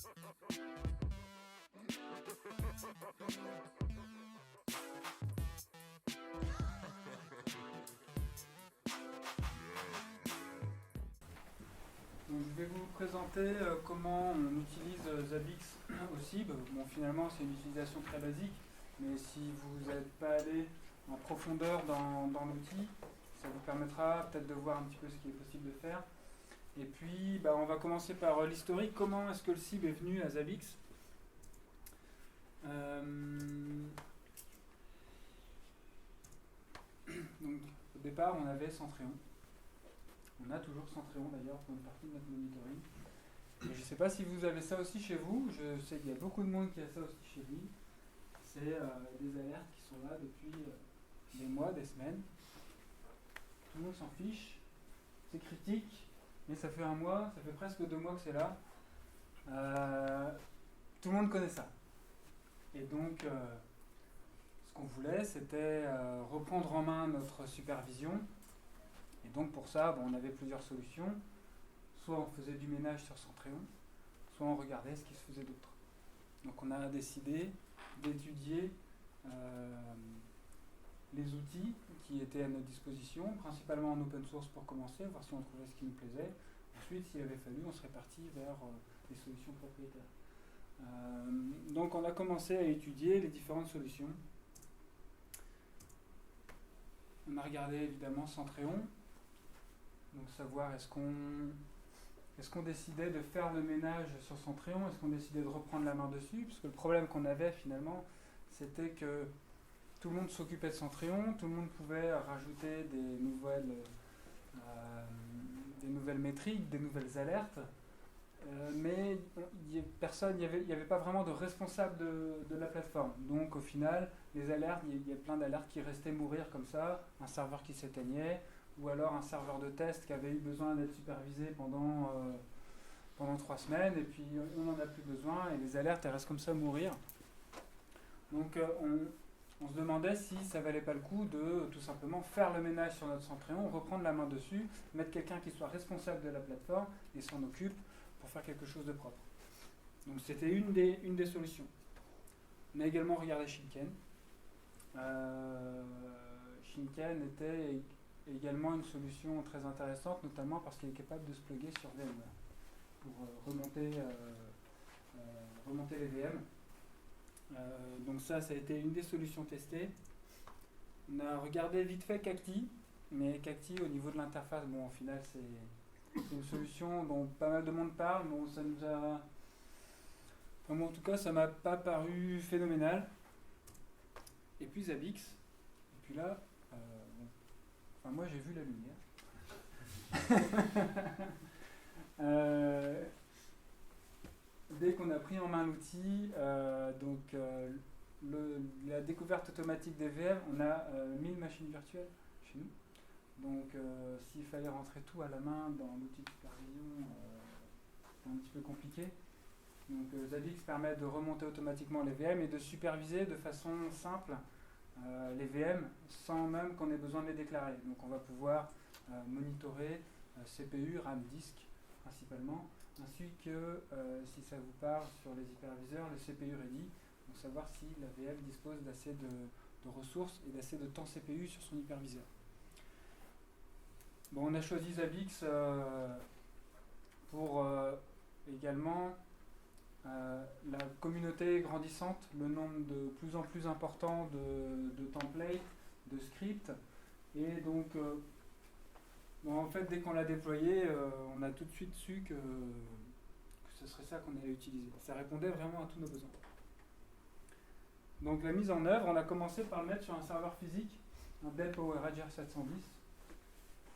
Donc, je vais vous présenter comment on utilise Zabbix aussi. Bon, finalement, c'est une utilisation très basique, mais si vous n'êtes pas allé en profondeur dans l'outil, ça vous permettra peut-être de voir un petit peu ce qui est possible de faire. Et puis, on va commencer par l'historique. Comment est-ce que le SIB est venu à Zabbix? Donc, au départ, on avait Centréon. On a toujours Centréon d'ailleurs pour une partie de notre monitoring. Et je ne sais pas si vous avez ça aussi chez vous. Je sais qu'il y a beaucoup de monde qui a ça aussi chez lui. C'est des alertes qui sont là depuis des mois, des semaines. Tout le monde s'en fiche. C'est critique, mais ça fait un mois, ça fait presque 2 mois que c'est là. Tout le monde connaît ça. Et donc, ce qu'on voulait, c'était reprendre en main notre supervision. Et donc pour ça, on avait plusieurs solutions. Soit on faisait du ménage sur Centréon, soit on regardait ce qui se faisait d'autre. Donc on a décidé d'étudier les outils qui étaient à notre disposition, principalement en open source pour commencer, voir si on trouvait ce qui nous plaisait. Ensuite, s'il avait fallu, on serait parti vers des solutions propriétaires. Donc on a commencé à étudier les différentes solutions. On a regardé évidemment Centréon, donc savoir est-ce qu'on décidait de faire le ménage sur Centréon, est-ce qu'on décidait de reprendre la main dessus, parce que le problème qu'on avait finalement, c'était que tout le monde s'occupait de Centréon, tout le monde pouvait rajouter des nouvelles métriques, des nouvelles alertes, mais il n'y avait pas vraiment de responsable de la plateforme. Donc au final, les alertes, il y a plein d'alertes qui restaient mourir comme ça, un serveur qui s'éteignait, ou alors un serveur de test qui avait eu besoin d'être supervisé pendant 3 semaines, et puis on n'en a plus besoin, et les alertes elles restent comme ça mourir. Donc on se demandait si ça valait pas le coup de tout simplement faire le ménage sur notre Centréon, reprendre la main dessus, mettre quelqu'un qui soit responsable de la plateforme et s'en occupe pour faire quelque chose de propre. Donc c'était une des solutions. On a également regardé Shinken. Shinken était également une solution très intéressante, notamment parce qu'il est capable de se plugger sur VMware pour remonter les VM. Donc ça a été une des solutions testées. On a regardé vite fait Cacti, mais Cacti au niveau de l'interface, au final c'est une solution dont pas mal de monde parle, mais ça nous a... Enfin, moi en tout cas ça m'a pas paru phénoménal. Et puis Zabbix, et puis là, moi j'ai vu la lumière. Dès qu'on a pris en main l'outil, la découverte automatique des VM, on a 1000 machines virtuelles chez nous. Donc s'il fallait rentrer tout à la main dans l'outil de supervision, c'est un petit peu compliqué. Donc Zabbix permet de remonter automatiquement les VM et de superviser de façon simple les VM sans même qu'on ait besoin de les déclarer. Donc on va pouvoir monitorer CPU, RAM, disque principalement, ainsi que, si ça vous parle sur les hyperviseurs, le CPU ready, donc savoir si la VM dispose d'assez de ressources et d'assez de temps CPU sur son hyperviseur. On a choisi Zabbix pour également la communauté grandissante, le nombre de plus en plus important de templates, de scripts, et donc en fait dès qu'on l'a déployé, on a tout de suite su que ce serait ça qu'on allait utiliser. Ça répondait vraiment à tous nos besoins. Donc la mise en œuvre, on a commencé par le mettre sur un serveur physique, un Dell PowerEdge R710,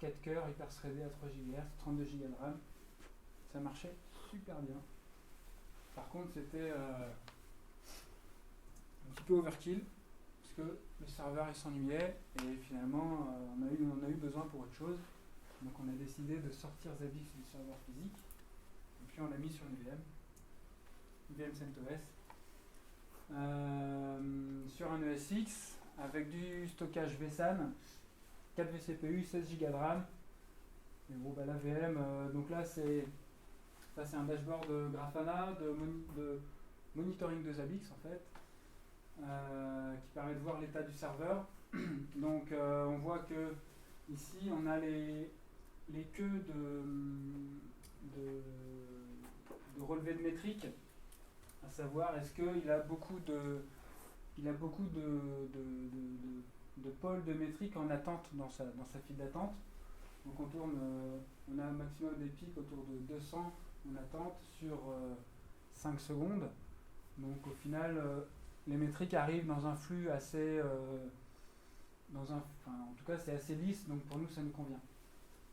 4 cœurs, hyper threadé à 3 GHz, 32 Go de RAM. Ça marchait super bien. Par contre, c'était un petit peu overkill, parce que le serveur il s'ennuyait, et finalement on a eu besoin pour autre chose. Donc on a décidé de sortir Zabbix du serveur physique, et puis on l'a mis sur une VM CentOS, sur un ESX, avec du stockage vSAN, 4 vCPU, 16 Go de RAM. Et la VM, donc là c'est Ça, c'est un dashboard de Grafana, de monitoring de Zabbix, en fait, qui permet de voir l'état du serveur. Donc, on voit que ici, on a les queues de relevé de métriques, à savoir est-ce qu'il a beaucoup de pôles de métriques en attente dans sa file d'attente. Donc on a un maximum des pics autour de 200 en attente sur 5 secondes. Donc au final, les métriques arrivent dans un flux assez, en tout cas c'est assez lisse, donc pour nous ça nous convient.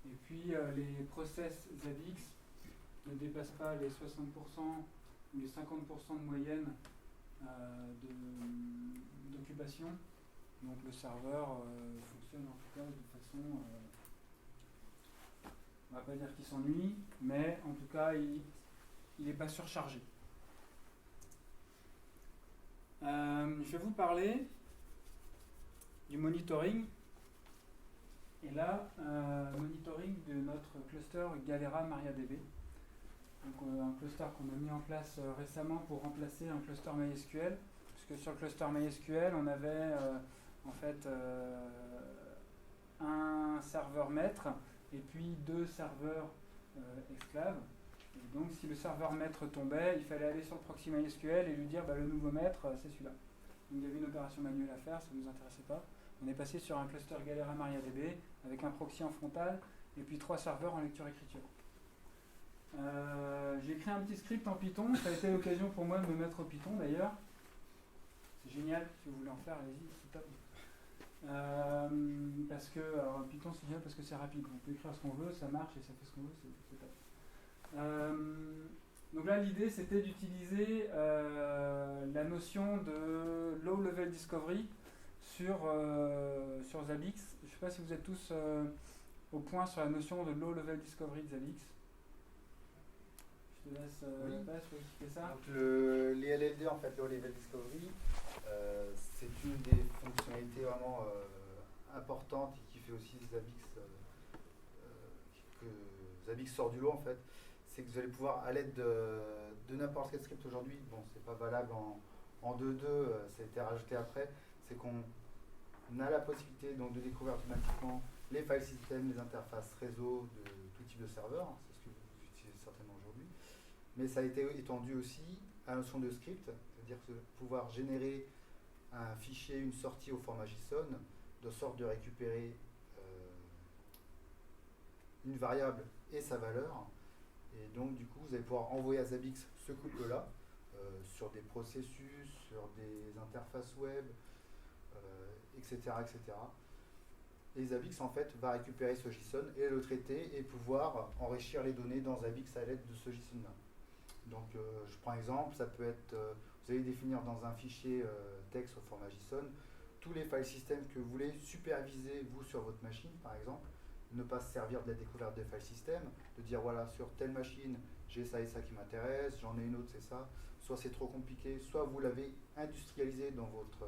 Et puis les process Zabbix ne dépassent pas les 60% ou les 50% de moyenne d'occupation. Donc le serveur fonctionne en tout cas de façon, on va pas dire qu'il s'ennuie, mais en tout cas il n'est pas surchargé. Je vais vous parler du monitoring. Et là, monitoring de notre cluster Galera MariaDB. Donc, un cluster qu'on a mis en place récemment pour remplacer un cluster MySQL. Puisque sur le cluster MySQL, on avait en fait un serveur maître et puis 2 serveurs esclaves. Et donc, si le serveur maître tombait, il fallait aller sur le proxy MySQL et lui dire le nouveau maître, c'est celui-là. Donc, il y avait une opération manuelle à faire, ça ne nous intéressait pas. On est passé sur un cluster Galera MariaDB avec un proxy en frontal et puis 3 serveurs en lecture-écriture. J'ai écrit un petit script en Python, ça a été l'occasion pour moi de me mettre au Python d'ailleurs. C'est génial, si vous voulez en faire, allez-y, c'est top. Parce que Python c'est génial parce que c'est rapide, on peut écrire ce qu'on veut, ça marche et ça fait ce qu'on veut, c'est top. Donc là l'idée c'était d'utiliser la notion de low level discovery sur Zabbix. Je ne sais pas si vous êtes tous au point sur la notion de low level discovery de Zabbix. Je te laisse passe pour expliquer ça. Donc les LLD en fait, low level discovery, c'est une des fonctionnalités vraiment importantes et qui fait aussi Zabbix que Zabbix sort du lot en fait. C'est que vous allez pouvoir, à l'aide de n'importe quel script aujourd'hui, bon c'est pas valable en 2.2, ça a été rajouté après, c'est qu'on a la possibilité donc, de découvrir automatiquement les file systems, les interfaces réseau de tout type de serveur, c'est ce que vous utilisez certainement aujourd'hui, mais ça a été étendu aussi à la notion de script, c'est-à-dire pouvoir générer un fichier, une sortie au format JSON, de sorte de récupérer une variable et sa valeur. Et donc, du coup, vous allez pouvoir envoyer à Zabbix ce couple-là sur des processus, sur des interfaces web, etc., etc. Et Zabbix, en fait, va récupérer ce JSON et le traiter et pouvoir enrichir les données dans Zabbix à l'aide de ce JSON-là. Donc, je prends un exemple, ça peut être, vous allez définir dans un fichier texte au format JSON tous les file systems que vous voulez superviser, vous, sur votre machine, par exemple. Ne pas se servir de la découverte des file systems, de dire voilà, sur telle machine, j'ai ça et ça qui m'intéresse, j'en ai une autre, c'est ça. Soit c'est trop compliqué, soit vous l'avez industrialisé dans votre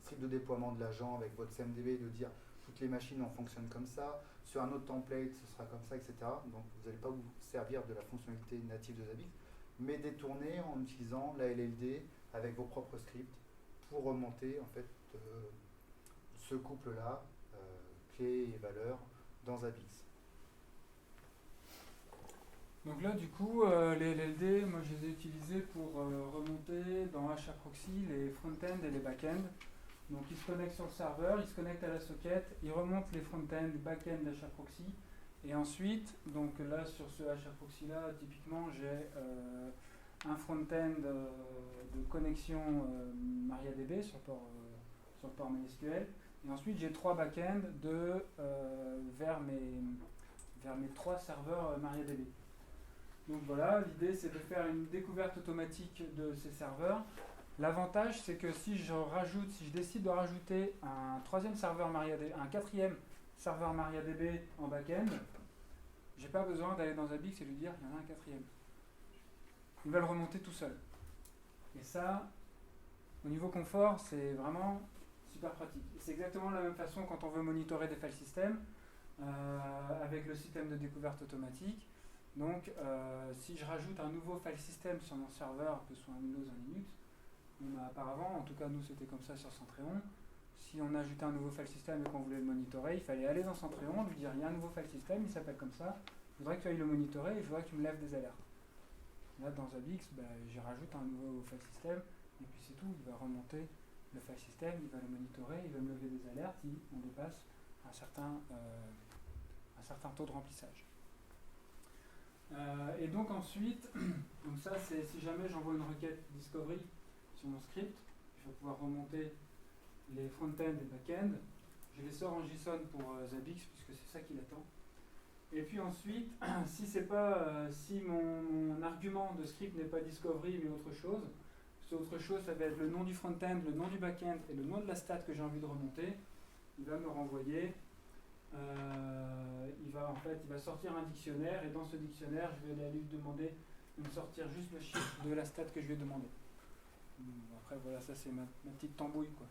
script de déploiement de l'agent avec votre CMDB, de dire toutes les machines en fonctionnent comme ça, sur un autre template, ce sera comme ça, etc. Donc vous n'allez pas vous servir de la fonctionnalité native de Zabbix, mais détourner en utilisant la LLD avec vos propres scripts pour remonter en fait ce couple-là, clé et valeur, dans Zabbix. Donc là, du coup, les LLD, moi je les ai utilisés pour remonter dans HAProxy les front-end et les back-end. Donc ils se connectent sur le serveur, ils se connectent à la socket, ils remontent les front-end, back-end d'HAProxy. Et ensuite, donc là sur ce HAProxy là, typiquement j'ai un front-end de connexion MariaDB sur le port MySQL. Et ensuite j'ai 3 back-ends vers mes 3 serveurs MariaDB. Donc voilà, l'idée c'est de faire une découverte automatique de ces serveurs. L'avantage c'est que si je décide de rajouter un 3e serveur MariaDB, un 4e serveur MariaDB en back-end, j'ai pas besoin d'aller dans Zabbix et lui dire il y en a un 4e. Il va le remonter tout seul. Et ça, au niveau confort, c'est vraiment super pratique. C'est exactement de la même façon quand on veut monitorer des file systems avec le système de découverte automatique. Donc, si je rajoute un nouveau file system sur mon serveur, que ce soit un Windows ou un Linux, auparavant, en tout cas nous c'était comme ça sur Centréon, si on ajoutait un nouveau file system et qu'on voulait le monitorer, il fallait aller dans Centréon, lui dire il y a un nouveau file system, il s'appelle comme ça, je voudrais que tu ailles le monitorer et je voudrais que tu me lèves des alertes. Là dans Zabbix, j'y rajoute un nouveau file system et puis c'est tout, il va remonter le file system, il va le monitorer, il va me lever des alertes si on dépasse un certain taux de remplissage. Et donc ensuite, donc ça c'est si jamais j'envoie une requête discovery sur mon script, je vais pouvoir remonter les front-end et back-end. Je les sors en JSON pour Zabbix puisque c'est ça qu'il attend. Et puis ensuite, si mon argument de script n'est pas discovery mais autre chose, ça va être le nom du front-end, le nom du back-end et le nom de la stat que j'ai envie de remonter. Il va me renvoyer. Il va sortir un dictionnaire et dans ce dictionnaire, je vais aller lui demander de me sortir juste le chiffre de la stat que je lui ai demandé. Après, voilà, ça c'est ma petite tambouille, quoi.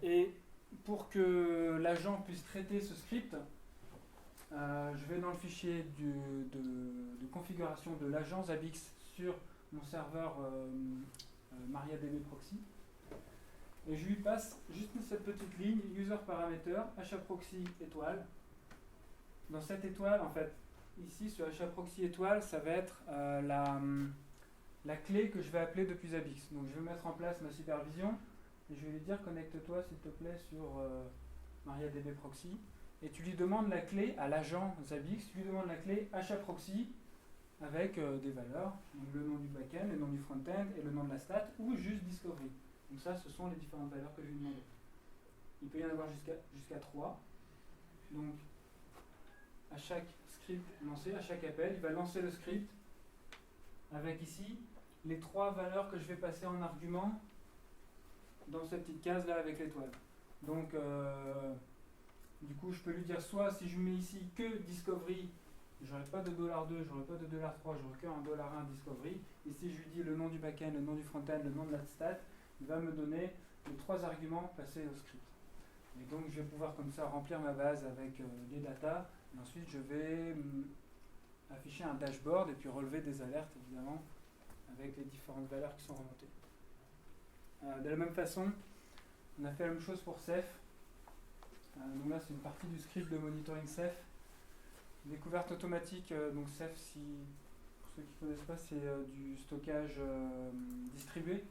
Et pour que l'agent puisse traiter ce script, je vais dans le fichier de configuration de l'agent Zabbix sur mon serveur MariaDB Proxy. Et je lui passe juste cette petite ligne, user parameter, HAProxy étoile. Dans cette étoile, en fait, ici sur HAProxy étoile, ça va être la clé que je vais appeler depuis Zabbix. Donc je vais mettre en place ma supervision et je vais lui dire connecte-toi s'il te plaît sur MariaDB Proxy. Et tu lui demandes la clé à l'agent Zabbix, tu lui demandes la clé HAProxy avec des valeurs, donc le nom du backend, le nom du frontend et le nom de la stat, ou juste discovery. Donc ça, ce sont les différentes valeurs que je lui ai demandées. Il peut y en avoir jusqu'à 3. Donc, à chaque script lancé, à chaque appel, il va lancer le script avec ici les 3 valeurs que je vais passer en argument dans cette petite case là avec l'étoile. Donc, du coup, je peux lui dire soit si je mets ici que discovery, j'aurai pas de $2, j'aurai pas de $3, j'aurai que un $1 discovery. Et si je lui dis le nom du backend, le nom du frontend, le nom de la stat, il va me donner les 3 arguments passés au script. Et donc je vais pouvoir comme ça remplir ma base avec les datas. Et ensuite je vais afficher un dashboard et puis relever des alertes évidemment avec les différentes valeurs qui sont remontées. De la même façon, on a fait la même chose pour Ceph. Donc là c'est une partie du script de monitoring Ceph. Découverte automatique, donc Ceph, pour ceux qui ne connaissent pas, c'est du stockage distribué.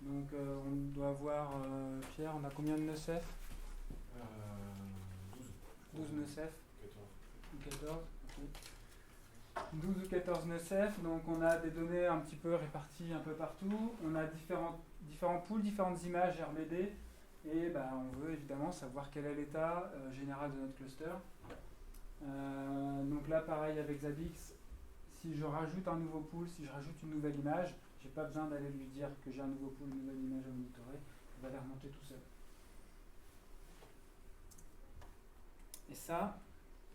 Donc on doit avoir, Pierre, on a combien de nœuds Ceph 12 nœuds Ceph. 14. Okay. 12 ou 14 nœuds Ceph, donc on a des données un petit peu réparties un peu partout. On a différents pools, différentes images RBD. Et on veut évidemment savoir quel est l'état général de notre cluster. Donc là pareil avec Zabbix, si je rajoute un nouveau pool, si je rajoute une nouvelle image, j'ai pas besoin d'aller lui dire que j'ai un nouveau pool, une nouvelle image à monitorer, il va les remonter tout seul. Et ça,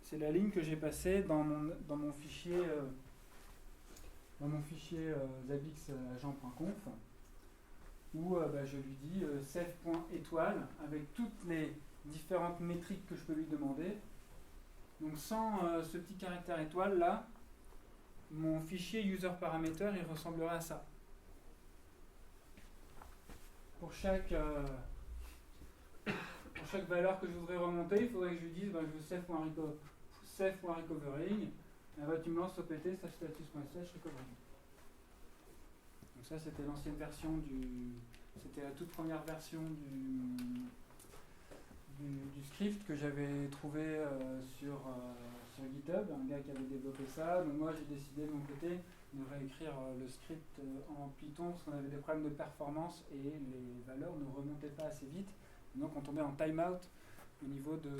c'est la ligne que j'ai passée dans mon fichier Zabbix agent.conf où je lui dis ceph.étoile avec toutes les différentes métriques que je peux lui demander. Donc sans ce petit caractère étoile là, mon fichier user parameter il ressemblerait à ça. Pour chaque valeur que je voudrais remonter, il faudrait que je lui dise je veux ceph.recovering, tu me lances opt status.sh recovering. Donc ça c'était l'ancienne version c'était la toute première version du script que j'avais trouvé sur GitHub, un gars qui avait développé ça. Donc moi j'ai décidé de mon côté de réécrire le script en Python parce qu'on avait des problèmes de performance et les valeurs ne remontaient pas assez vite. Et donc on tombait en timeout au niveau de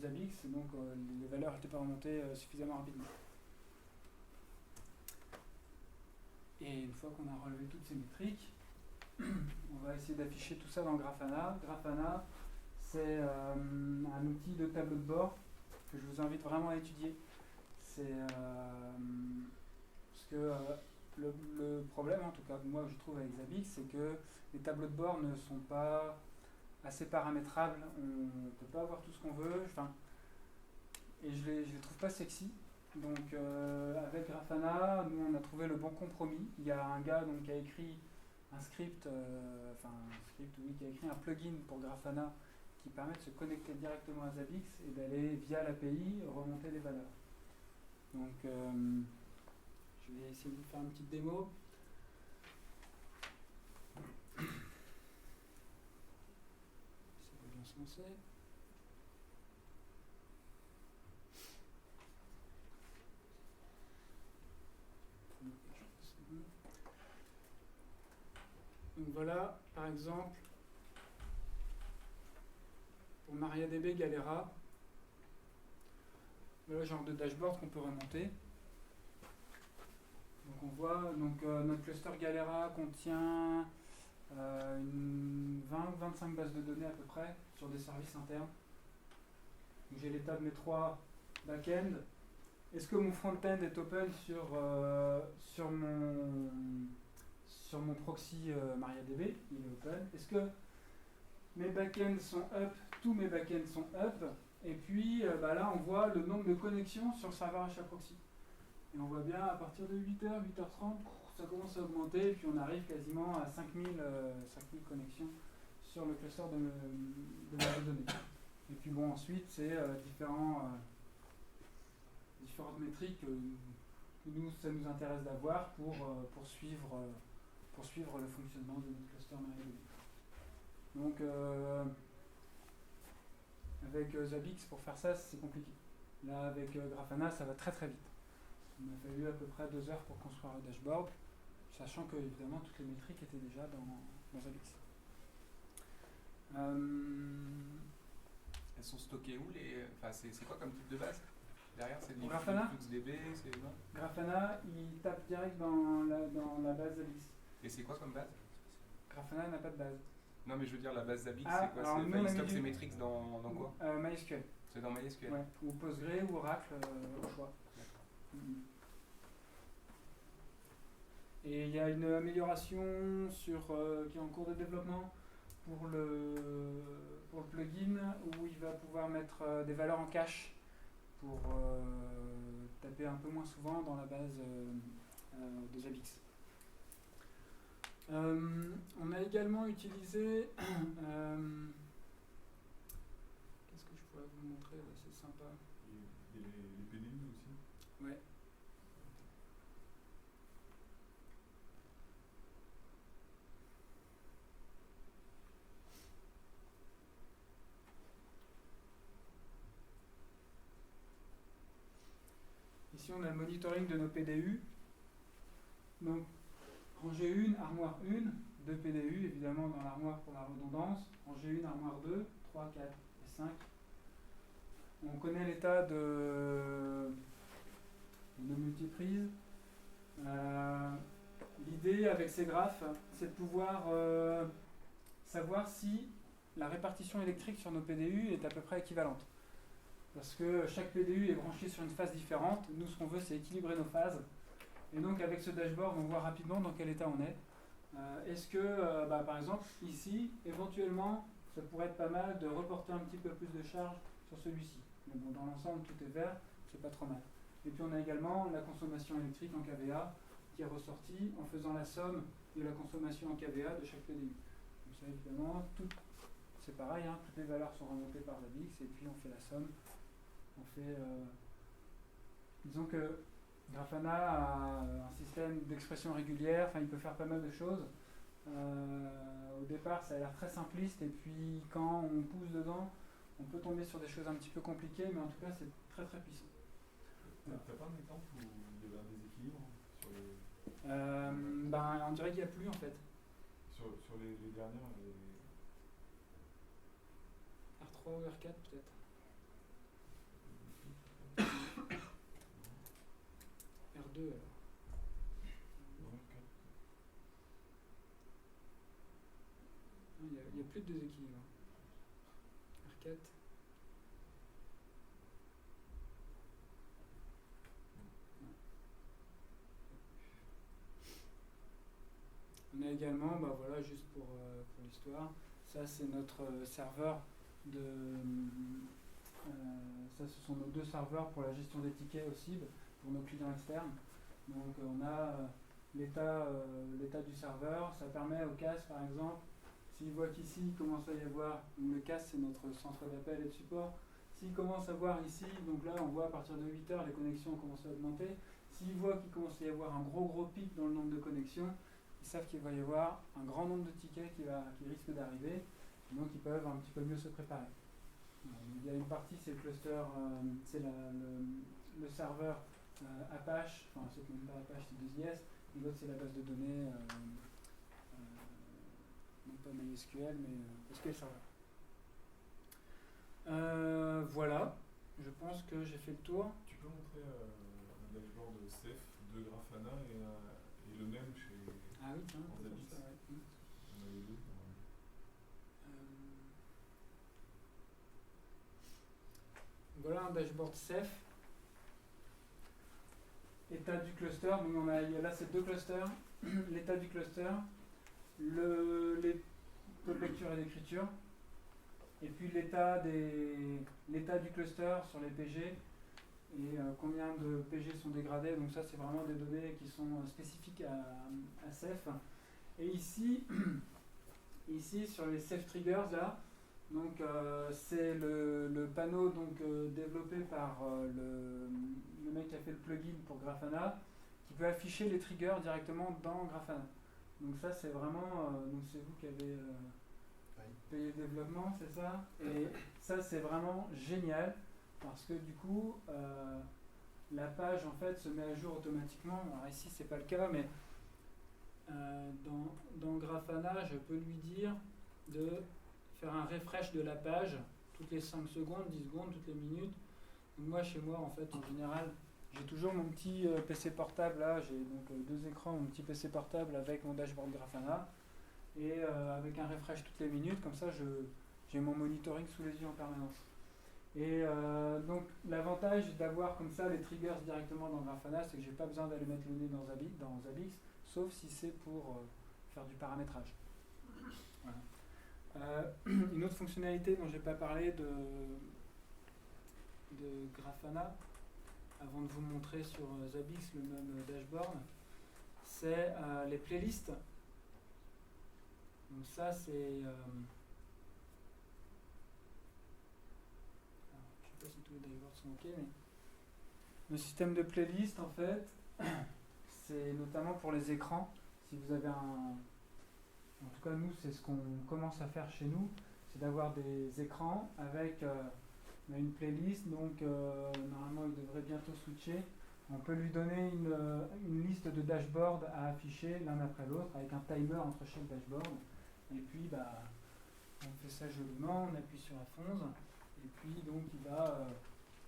Zabbix, et donc les valeurs n'étaient pas remontées suffisamment rapidement. Et une fois qu'on a relevé toutes ces métriques, on va essayer d'afficher tout ça dans Grafana. Grafana, c'est un outil de tableau de bord que je vous invite vraiment à étudier. C'est parce que le problème, en tout cas moi je trouve avec Zabbix, c'est que les tableaux de bord ne sont pas assez paramétrables. On ne peut pas avoir tout ce qu'on veut. Enfin, et je les trouve pas sexy. Donc avec Grafana, nous on a trouvé le bon compromis. Il y a un gars donc, qui a écrit un script, oui, qui a écrit un plugin pour Grafana qui permet de se connecter directement à Zabbix et d'aller via l'API remonter les valeurs. Donc je vais essayer de vous faire une petite démo. Ça va bien se lancer. Donc voilà, par exemple, pour MariaDB Galera, voilà le genre de dashboard qu'on peut remonter. Donc on voit, notre cluster Galera contient une 20 ou 25 bases de données à peu près sur des services internes. J'ai l'état de mes 3 back-end. Est-ce que mon front-end est open sur mon proxy MariaDB? Il est open. Est-ce que mes back-ends sont up? Tous mes back-ends sont up. Et puis là, on voit le nombre de connexions sur le serveur HAProxy. Et on voit bien à partir de 8h, 8h30, ça commence à augmenter. Et puis on arrive quasiment à 5000 connexions sur le cluster de base de données. Et puis bon, ensuite, c'est différentes métriques que nous, ça nous intéresse d'avoir pour suivre le fonctionnement de notre cluster MariaDB. Donc, avec Zabbix, pour faire ça, c'est compliqué. Là, avec Grafana, ça va très très vite. Il m'a fallu à peu près 2 heures pour construire le dashboard, sachant que, évidemment, toutes les métriques étaient déjà dans Zabbix. Elles sont stockées où c'est quoi comme type de base? Derrière, c'est du Grafana FluxDB, c'est non? Grafana, il tape direct dans la base Zabbix. Et c'est quoi comme base? Grafana n'a pas de base. Non, mais je veux dire, la base Zabbix, Ah, c'est quoi? Il stocke ses métriques dans quoi? MySQL. C'est dans MySQL. Ouais. Ou Postgre ou Oracle au choix. Et il y a une amélioration qui est en cours de développement pour le plugin où il va pouvoir mettre des valeurs en cache pour taper un peu moins souvent dans la base de Zabbix. On a également utilisé qu'est-ce que je pourrais vous montrer là, c'est sympa. Et les PDU aussi. Ouais. Ici on a le monitoring de nos PDU. Donc rangée 1, armoire 1, 2 PDU évidemment dans l'armoire pour la redondance, rangée 1, armoire 2, 3, 4 et 5. On connaît l'état de multiprise. L'idée avec ces graphes, c'est de pouvoir savoir si la répartition électrique sur nos PDU est à peu près équivalente. Parce que chaque PDU est branché sur une phase différente. Nous, ce qu'on veut, c'est équilibrer nos phases. Et donc, avec ce dashboard, on voit rapidement dans quel état on est. Est-ce que, par exemple, ici, éventuellement, ça pourrait être pas mal de reporter un petit peu plus de charge sur celui-ci. Mais bon, dans l'ensemble, tout est vert, c'est pas trop mal. Et puis, on a également la consommation électrique en kVA qui est ressortie en faisant la somme de la consommation en kVA de chaque PDU. Donc ça, évidemment, c'est pareil, hein, toutes les valeurs sont remontées par Zabbix et puis on fait la somme. Disons que Grafana a un système d'expression régulière, il peut faire pas mal de choses. Au départ, ça a l'air très simpliste, et puis quand on pousse dedans, on peut tomber sur des choses un petit peu compliquées, mais en tout cas, c'est très très puissant. T'as pas un exemple où il y avait un déséquilibre sur les... On dirait qu'il n'y a plus en fait. Sur les dernières R3 ou R4 peut-être. R2 alors. Il n'y a plus de déséquilibre. R4. On a également, voilà, juste pour l'histoire, ça c'est notre serveur Ça, ce sont nos deux serveurs pour la gestion des tickets au CIB, pour nos clients externes. Donc on a l'état du serveur. Ça permet au CAS, par exemple, s'il voit qu'ici il commence à y avoir, le CAS c'est notre centre d'appel et de support, s'il commence à voir ici, donc là on voit à partir de 8 heures les connexions commencent à augmenter, s'il voit qu'il commence à y avoir un gros pic dans le nombre de connexions, ils savent qu'il va y avoir un grand nombre de tickets qui risque d'arriver, donc ils peuvent un petit peu mieux se préparer. Donc, il y a une partie, c'est le cluster, c'est le serveur Apache, enfin c'est même pas Apache, c'est 2IS, et l'autre c'est la base de données, non pas MySQL, mais SQL Server. Voilà, je pense que j'ai fait le tour. Tu peux montrer un dashboard Ceph de Grafana et le même chez Ah oui, tiens, en on peut Zabbix. faire ça, ouais. On a les deux. Voilà un dashboard Ceph. État du cluster, donc là c'est deux clusters. L'état du cluster, les taux de lecture et d'écriture, et puis l'état du cluster sur les PG et combien de PG sont dégradés. Donc ça c'est vraiment des données qui sont spécifiques à Ceph. Et ici sur les Ceph triggers là, donc c'est le panneau développé par le mec qui a fait le plugin pour Grafana, qui peut afficher les triggers directement dans Grafana. Donc ça c'est vraiment, donc c'est vous qui avez payé le développement, c'est ça. Et ça c'est vraiment génial parce que du coup la page en fait se met à jour automatiquement. Alors ici c'est pas le cas, mais dans Grafana je peux lui dire de faire un refresh de la page toutes les 5 secondes, 10 secondes, toutes les minutes. Donc moi chez moi en fait en général j'ai toujours mon petit PC portable là, j'ai donc deux écrans, mon petit PC portable avec mon dashboard Grafana et avec un refresh toutes les minutes, comme ça j'ai mon monitoring sous les yeux en permanence. Et donc l'avantage d'avoir comme ça les triggers directement dans Grafana, c'est que j'ai pas besoin d'aller mettre le nez dans Zabbix, sauf si c'est pour faire du paramétrage. Voilà. Une autre fonctionnalité dont j'ai pas parlé de Grafana, avant de vous montrer sur Zabbix le même dashboard, c'est les playlists. Donc ça c'est... je sais pas si tous les dashboards sont ok, mais le système de playlist en fait, c'est notamment pour les écrans. Si vous avez en tout cas nous c'est ce qu'on commence à faire chez nous, c'est d'avoir des écrans avec une playlist, donc normalement il devrait bientôt switcher. On peut lui donner une liste de dashboards à afficher l'un après l'autre avec un timer entre chaque dashboard. Et puis on fait ça joliment, on appuie sur F11 et puis donc il va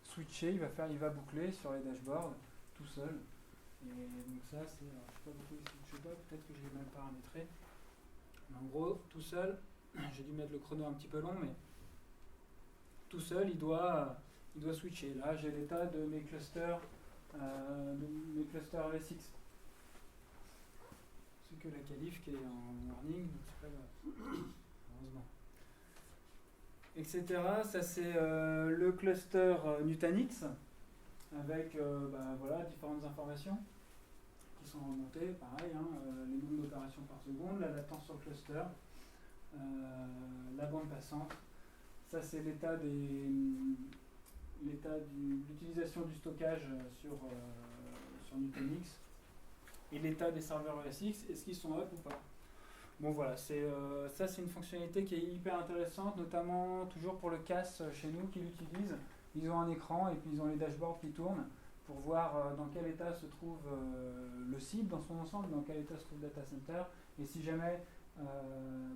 switcher, il va boucler sur les dashboards tout seul. Et donc ça c'est, je sais pas pourquoi il ne switche pas, peut-être que je l'ai mal paramétré. Mais en gros tout seul, j'ai dû mettre le chrono un petit peu long, mais tout seul il doit switcher. Là j'ai l'état de mes clusters LSX. C'est que la qualif qui est en warning, donc c'est pas grave. Heureusement. Etc. Ça c'est le cluster Nutanix avec voilà, différentes informations qui sont remontées, pareil, les nombres d'opérations par seconde, la latence sur le cluster, la bande passante. Ça c'est l'état de l'utilisation du stockage sur Nutanix et l'état des serveurs ESX, est-ce qu'ils sont up ou pas. Bon voilà, ça c'est une fonctionnalité qui est hyper intéressante, notamment toujours pour le CAS chez nous qui l'utilisent. Ils ont un écran et puis ils ont les dashboards qui tournent pour voir dans quel état se trouve le site dans son ensemble, dans quel état se trouve le data center, et si jamais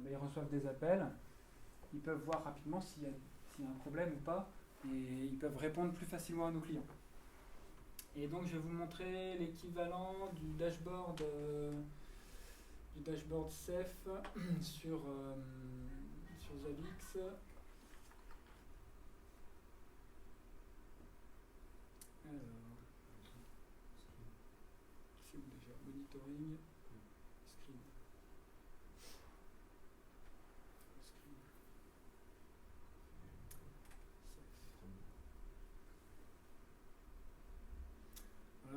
ils reçoivent des appels, ils peuvent voir rapidement s'il y a un problème ou pas, et ils peuvent répondre plus facilement à nos clients. Et donc je vais vous montrer l'équivalent du dashboard Ceph sur Zabbix. Alors, c'est où déjà? Monitoring, screen. Ceph.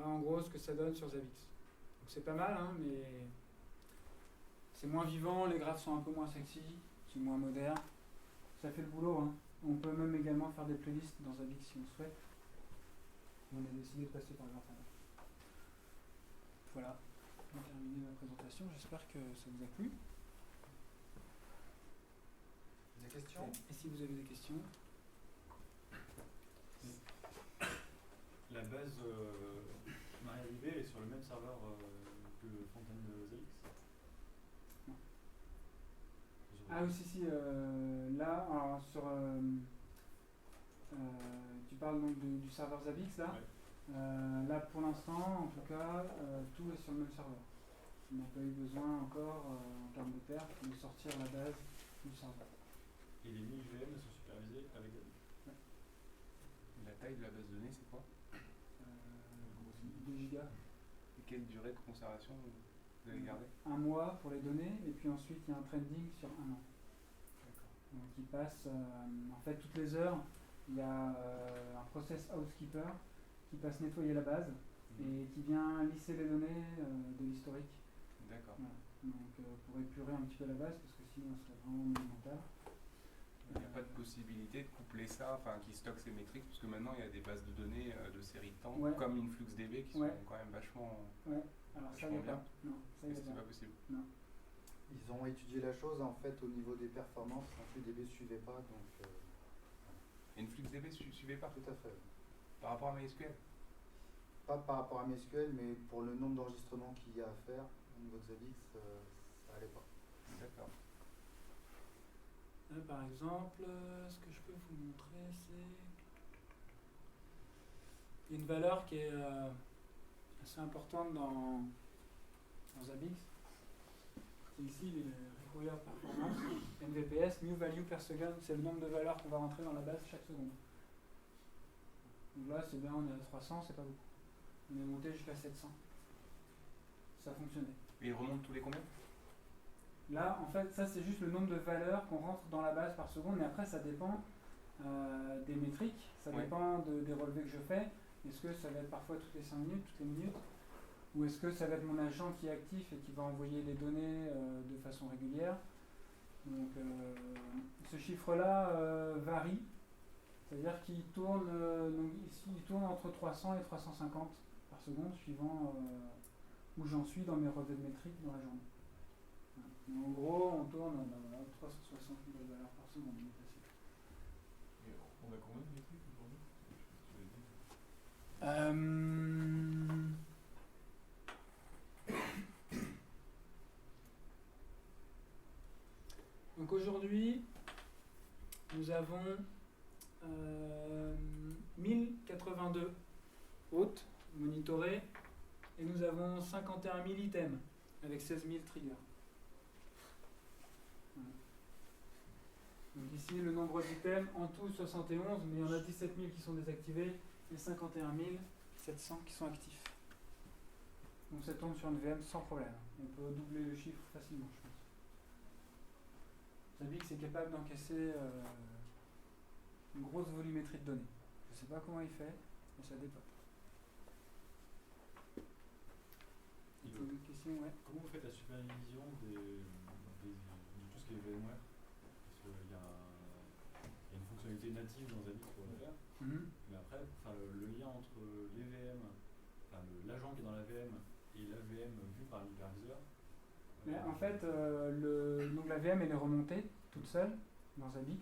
en gros ce que ça donne sur Zabbix. Donc c'est pas mal, hein, mais c'est moins vivant, les graphes sont un peu moins sexy, c'est moins moderne. Ça fait le boulot, hein. On peut même également faire des playlists dans Zabbix si on le souhaite. On a décidé de passer par Grafana. Voilà, j'ai terminé ma présentation, j'espère que ça vous a plu. Des questions? Et si vous avez des questions? La base MariaDB est sur le même serveur que Fontaine Zabbix? Non. Ah oui, si, là, alors, sur... tu parles donc du serveur Zabbix, là? Ouais. Là, pour l'instant, en tout cas, tout est sur le même serveur. On n'a pas eu besoin encore, en termes de perf, de sortir la base du serveur. Et les 1000 VM sont supervisés avec Zabbix? La taille de la base de données, c'est quoi? 2 gigas. Et quelle durée de conservation vous avez gardé? 1 mois pour les données, et puis ensuite il y a un trending sur 1 an. Donc il passe, en fait toutes les heures, il y a un process housekeeper qui passe nettoyer la base et qui vient lisser les données de l'historique. D'accord. Voilà. Donc pour épurer un petit peu la base, parce que sinon ce serait vraiment monumental. Il n'y a pas de possibilité de coupler ça, enfin qui stocke ces métriques, parce que maintenant il y a des bases de données de série de temps, Ouais. comme InfluxDB, qui sont Ouais. quand même vachement. Ouais, alors ça il n'y a Vachement pas. Non, ça il Mais n'y a c'est pas. pas possible. Ils ont étudié la chose en fait au niveau des performances. InfluxDB ne suivait pas, donc InfluxDB suivait pas tout à fait. par rapport à MySQL. Pas par rapport à MySQL, mais pour le nombre d'enregistrements qu'il y a à faire au niveau de Zabbix, ça allait pas. D'accord. Là, par exemple, ce que je peux vous montrer, c'est... Il y a une valeur qui est assez importante dans Zabbix. C'est ici les required performance, NVPS, new value per second, c'est le nombre de valeurs qu'on va rentrer dans la base chaque seconde. Donc là, c'est bien, on est à 300, c'est pas beaucoup. On est monté jusqu'à 700. Ça fonctionnait. Et il remonte tous les combien? Là, en fait, ça c'est juste le nombre de valeurs qu'on rentre dans la base par seconde, mais après ça dépend des métriques, ça Ouais. dépend des relevés que je fais. Est-ce que ça va être parfois toutes les 5 minutes, toutes les minutes, ou est-ce que ça va être mon agent qui est actif et qui va envoyer les données de façon régulière. Donc ce chiffre-là varie, c'est-à-dire qu'il tourne, donc ici, il tourne entre 300 et 350 par seconde, suivant où j'en suis dans mes relevés de métriques dans la journée. Mais en gros, on tourne à 360 000 valeurs par seconde. Et on a combien de métriques aujourd'hui? Je sais pas si tu l'as dit. Donc aujourd'hui, nous avons 1082 hôtes monitorés et nous avons 51 000 items avec 16 000 triggers. Voilà. Donc ici, le nombre d'items, en tout 71, mais il y en a 17 000 qui sont désactivés et 51 700 qui sont actifs. Donc ça tombe sur une VM sans problème. On peut doubler le chiffre facilement, je pense. Zabbix est capable d'encaisser une grosse volumétrie de données. Je ne sais pas comment il fait, mais ça dépote. Il Une autre question, ouais. Comment vous faites la supervision de tout ce qui est VMware? Parce qu'il y a une fonctionnalité native dans Zabbix pour le faire. Mais après, le lien entre les VM, l'agent qui est dans la VM et la VM vue par l'hyperviseur. Mais en fait, donc la VM elle est remontée toute seule dans Zabbix,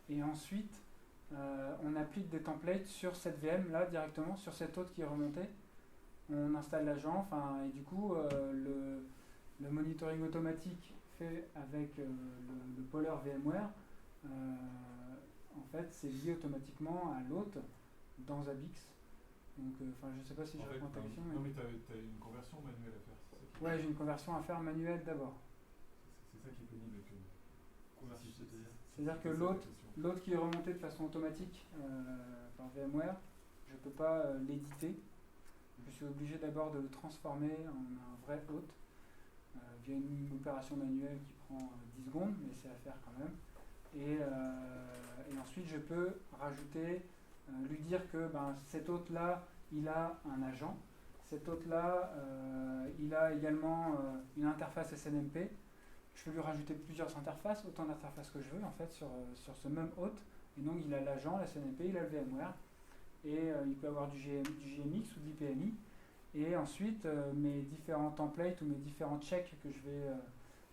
et ensuite on applique des templates sur cette VM là directement, sur cette autre qui est remontée. On installe l'agent, et du coup le monitoring automatique fait avec le poller VMware, en fait c'est lié automatiquement à l'hôte dans Zabbix. Donc je sais pas si En je fait, réponds à ta question. non, mais t'as une conversion manuelle à faire. C'est ça qui Ouais, j'ai une conversion à faire manuelle d'abord. c'est ça qui est pénible avec Conversion, c'est-à-dire C'est-à-dire que c'est ça la question. l'autre qui est remonté de façon automatique par VMware, je ne peux pas l'éditer. Je suis obligé d'abord de le transformer en un vrai hôte via une opération manuelle qui prend 10 secondes, mais c'est à faire quand même. Et ensuite, je peux rajouter, lui dire que cet hôte-là, il a un agent. Cet hôte-là, il a également une interface SNMP. Je peux lui rajouter plusieurs interfaces, autant d'interfaces que je veux en fait sur ce même hôte. Et donc il a l'agent, la SNMP, il a le VMware. Et il peut avoir du GMX ou de l'IPMI. Et ensuite, mes différents templates ou mes différents checks que je vais,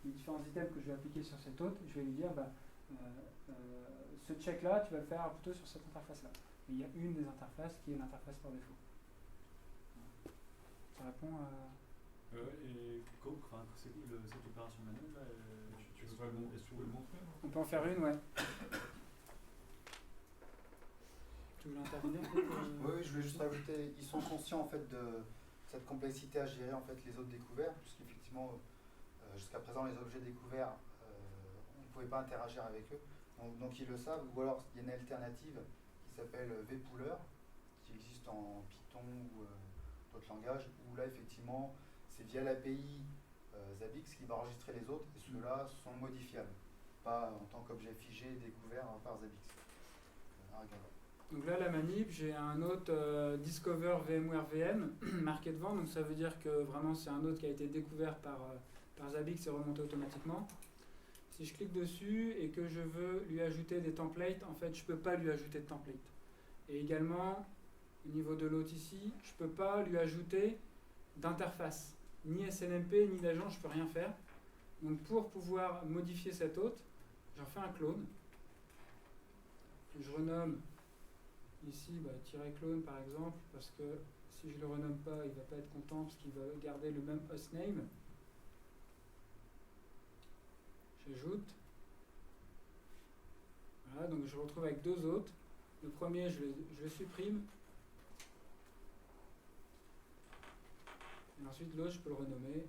les différents items que je vais appliquer sur cet hôte, je vais lui dire, ce check-là, tu vas le faire plutôt sur cette interface-là. Et il y a une des interfaces qui est l'interface par défaut. Ça répond à... Et c'est cette opération manuelle là, Tu peux le montrer, non? On peut en faire une, ouais. Tu veux l'intervenir Oui, je voulais juste rajouter, ils sont conscients en fait de cette complexité à gérer en fait les autres découverts, puisqu'effectivement jusqu'à présent les objets découverts, on ne pouvait pas interagir avec eux, donc ils le savent. Ou alors il y a une alternative qui s'appelle vpooler, qui existe en Python ou d'autres langages, où là effectivement c'est via l'API Zabbix qui va enregistrer les autres, et ceux-là sont modifiables, pas en tant qu'objet figé découvert par Zabbix. Donc là, la manip, j'ai un hôte Discover VMware VM marqué devant, donc ça veut dire que vraiment c'est un hôte qui a été découvert par Zabbix et remonté automatiquement. Si je clique dessus et que je veux lui ajouter des templates, en fait je ne peux pas lui ajouter de templates. Et également, au niveau de l'hôte ici, je ne peux pas lui ajouter d'interface. Ni SNMP, ni d'agent, je ne peux rien faire. Donc pour pouvoir modifier cet hôte, j'en fais un clone. Je renomme ici -clone par exemple, parce que si je ne le renomme pas, il ne va pas être content parce qu'il va garder le même hostname. J'ajoute. Voilà, donc je retrouve avec deux hôtes. Le premier, je le supprime. Et ensuite, l'autre, je peux le renommer.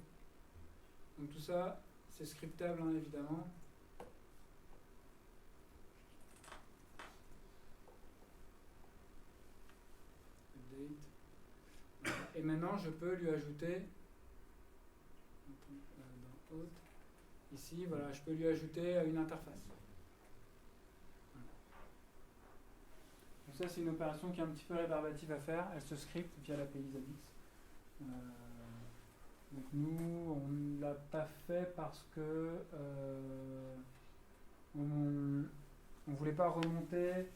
Donc tout ça, c'est scriptable, hein, évidemment. Et maintenant, je peux lui ajouter dans Hôte. Ici, voilà, je peux lui ajouter une interface. Voilà. Donc ça, c'est une opération qui est un petit peu rébarbative à faire. Elle se scripte via l'API Zabbix. Donc nous, on ne l'a pas fait parce que on ne voulait pas remonter,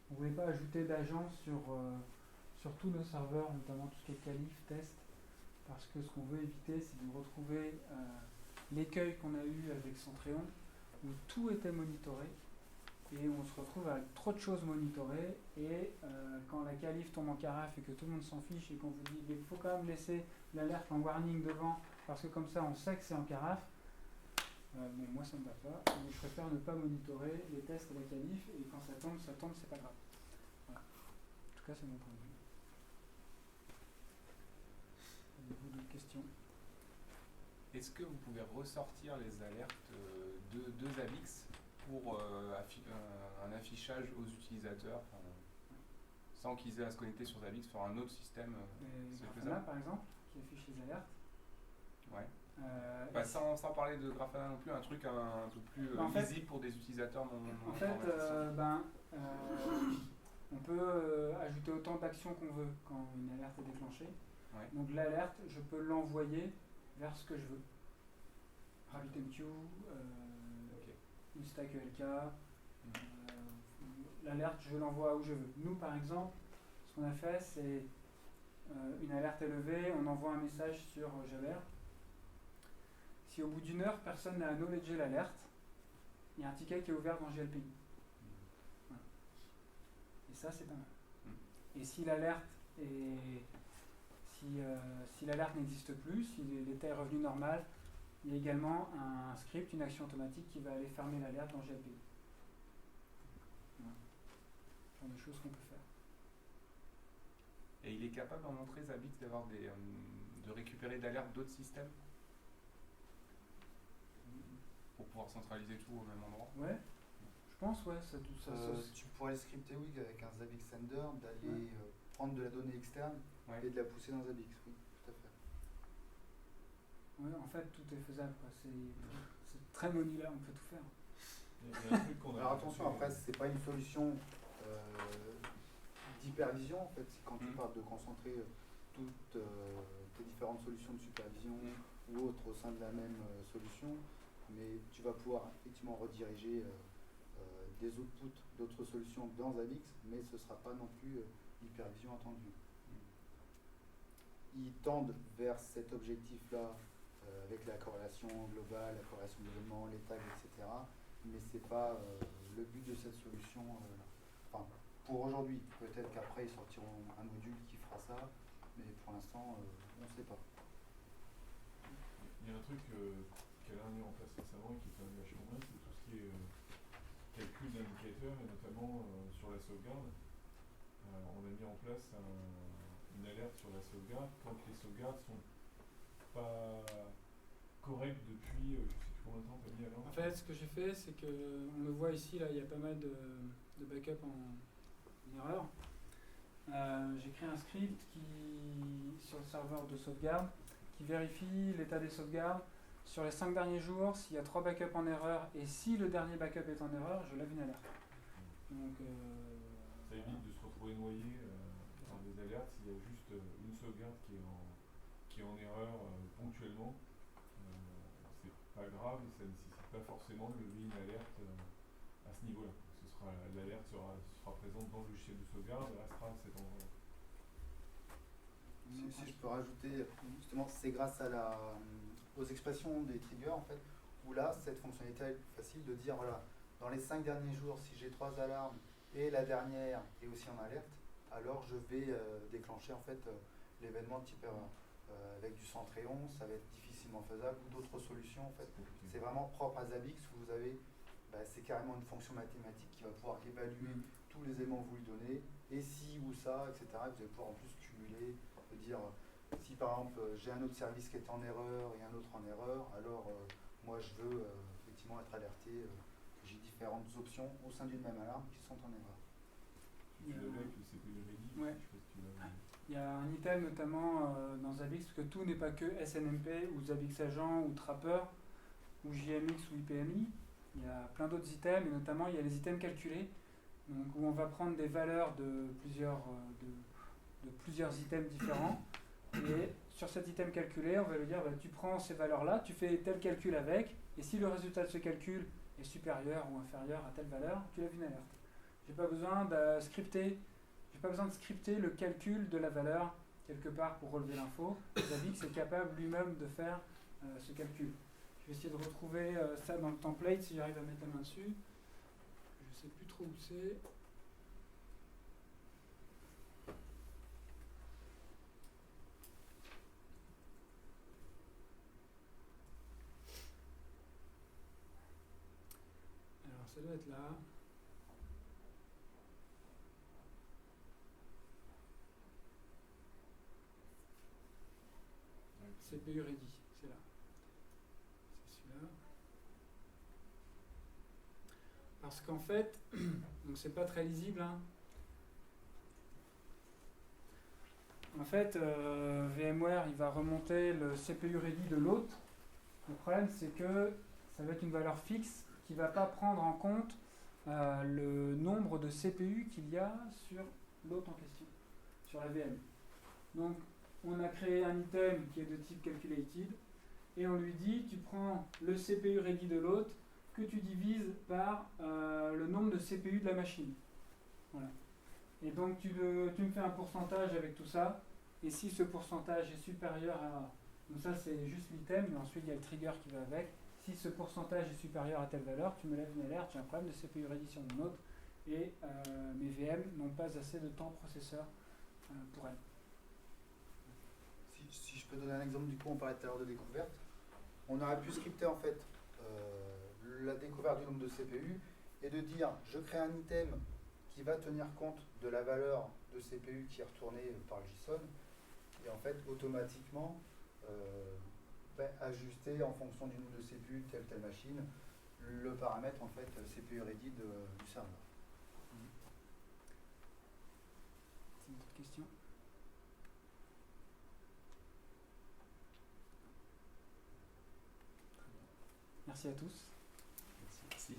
on ne voulait pas ajouter d'agents sur tous nos serveurs, notamment tout ce qui est qualif, test, parce que ce qu'on veut éviter, c'est de retrouver l'écueil qu'on a eu avec Centréon, où tout était monitoré, et on se retrouve avec trop de choses monitorées, et quand la qualif tombe en carafe et que tout le monde s'en fiche, et qu'on vous dit il faut quand même laisser l'alerte en warning devant, parce que comme ça on sait que c'est en carafe, bon, moi ça ne me va pas, donc je préfère ne pas monitorer les tests à la qualif, et quand ça tombe, c'est pas grave. Voilà. En tout cas, c'est mon point de vue. Avez-vous d'autres questions? Est-ce que vous pouvez ressortir les alertes de Zabbix pour un affichage aux utilisateurs sans qu'ils aient à se connecter sur Zabbix sur un autre système? Grafana par exemple, qui affiche les alertes. Ouais. Sans parler de Grafana non plus, un truc un peu plus visible pour des utilisateurs non en fait, on peut ajouter autant d'actions qu'on veut quand une alerte est déclenchée. Ouais. Donc l'alerte, je peux l'envoyer vers ce que je veux. RabbitMQ, InstackELK, l'alerte, je l'envoie où je veux. Nous, par exemple, ce qu'on a fait, c'est une alerte élevée, on envoie un message sur Jabber. Si au bout d'une heure, personne n'a acknowledgé l'alerte, il y a un ticket qui est ouvert dans GLPI. Voilà. Et ça, c'est pas mal. Et si l'alerte si l'alerte n'existe plus, si l'état est revenu normal, il y a également un script, une action automatique qui va aller fermer l'alerte dans GLPI. Voilà. Ce genre de choses qu'on peut faire. Et il est capable en montrer Zabbix d'avoir de récupérer d'alertes d'autres systèmes pour pouvoir centraliser tout au même endroit? Ouais, je pense, ouais. Tu pourrais le scripter, oui, avec un Zabbix Sender, d'aller prendre de la donnée externe et de la pousser dans Zabbix, oui, tout à fait. Ouais, en fait, tout est faisable, quoi. C'est très modulaire, on peut tout faire. Alors attention, après, c'est pas une solution d'hypervision, en fait. Quand tu parles de concentrer toutes tes différentes solutions de supervision ou autres au sein de la même solution, mais tu vas pouvoir effectivement rediriger des outputs d'autres solutions dans Zabbix, mais ce ne sera pas non plus l'hypervision attendue. Ils tendent vers cet objectif-là avec la corrélation globale, la corrélation d'événements, les tags, etc. Mais ce n'est pas le but de cette solution. Enfin, pour aujourd'hui, peut-être qu'après ils sortiront un module qui fera ça, mais pour l'instant, on ne sait pas. Il y a un truc qu'elle a mis en place récemment et qui est quand même vachement bien, c'est tout ce qui est calcul d'indicateurs, et notamment sur la sauvegarde. On a mis en place une alerte sur la sauvegarde quand les sauvegardes sont pas correctes depuis, je ne sais plus combien de temps tu as mis avant. En fait, ce que j'ai fait, c'est que, on le voit ici, là, il y a pas mal de backups en erreur. J'ai créé un script sur le serveur de sauvegarde qui vérifie l'état des sauvegardes sur les 5 derniers jours, s'il y a 3 backups en erreur, et si le dernier backup est en erreur, je lève une alerte. Donc, ça évite de se retrouver noyé dans des alertes s'il y a juste une sauvegarde qui est en erreur ponctuellement. C'est pas grave et ça ne nécessite pas forcément de lever une alerte à ce niveau-là. L'alerte sera présente dans le logiciel de sauvegarde et restera à cet endroit-là. Si je peux rajouter, justement, c'est grâce aux expressions des triggers, en fait, où là, cette fonctionnalité est plus facile de dire, voilà, dans les 5 derniers jours, si j'ai 3 alarmes et la dernière est aussi en alerte, alors je vais déclencher en fait l'événement de type erreur. Avec du Centréon, ça va être difficilement faisable, ou d'autres solutions, en fait. C'est vraiment propre à Zabbix, où vous avez, c'est carrément une fonction mathématique qui va pouvoir évaluer tous les éléments que vous lui donnez, et si ou ça, etc. Et vous allez pouvoir en plus cumuler, dire, si par exemple j'ai un autre service qui est en erreur et un autre en erreur, alors moi je veux effectivement être alerté que j'ai différentes options au sein d'une même alarme qui sont en erreur. Tu l'avais avec le CPU Ready, Ouais. je sais pas si tu l'as. il y a un item notamment dans Zabbix, parce que tout n'est pas que SNMP ou Zabbix Agent ou Trapper ou JMX ou IPMI. Il y a plein d'autres items, et notamment il y a les items calculés, donc, où on va prendre des valeurs de plusieurs items différents. Et sur cet item calculé, on va lui dire tu prends ces valeurs-là, tu fais tel calcul avec, et si le résultat de ce calcul est supérieur ou inférieur à telle valeur, tu lèves une alerte. J'ai pas besoin de scripter le calcul de la valeur quelque part pour relever l'info. Zabbix est capable lui-même de faire ce calcul. Je vais essayer de retrouver ça dans le template si j'arrive à mettre la main dessus. Je sais plus trop où c'est. Alors ça doit être là. CPU Ready, c'est là. C'est celui-là. Parce qu'en fait, donc c'est pas très lisible, hein. En fait, VMware il va remonter le CPU Ready de l'autre. Le problème c'est que ça va être une valeur fixe qui ne va pas prendre en compte le nombre de CPU qu'il y a sur l'autre en question, sur la VM. Donc on a créé un item qui est de type calculated et on lui dit tu prends le CPU ready de l'autre que tu divises par le nombre de CPU de la machine. Voilà. Et donc tu me fais un pourcentage avec tout ça, et si ce pourcentage est supérieur à... Donc ça c'est juste l'item, mais ensuite il y a le trigger qui va avec. Si ce pourcentage est supérieur à telle valeur, tu me lèves une alerte, j'ai un problème de CPU ready sur mon autre, et mes VM n'ont pas assez de temps processeur pour elles. Si je peux donner un exemple, du coup on parlait tout à l'heure de découverte, on aurait pu scripter en fait la découverte du nombre de CPU et de dire je crée un item qui va tenir compte de la valeur de CPU qui est retournée par le JSON, et en fait automatiquement ajuster en fonction du nombre de CPU de telle machine le paramètre en fait CPU ready du serveur. C'est une autre question. Merci à tous. Merci.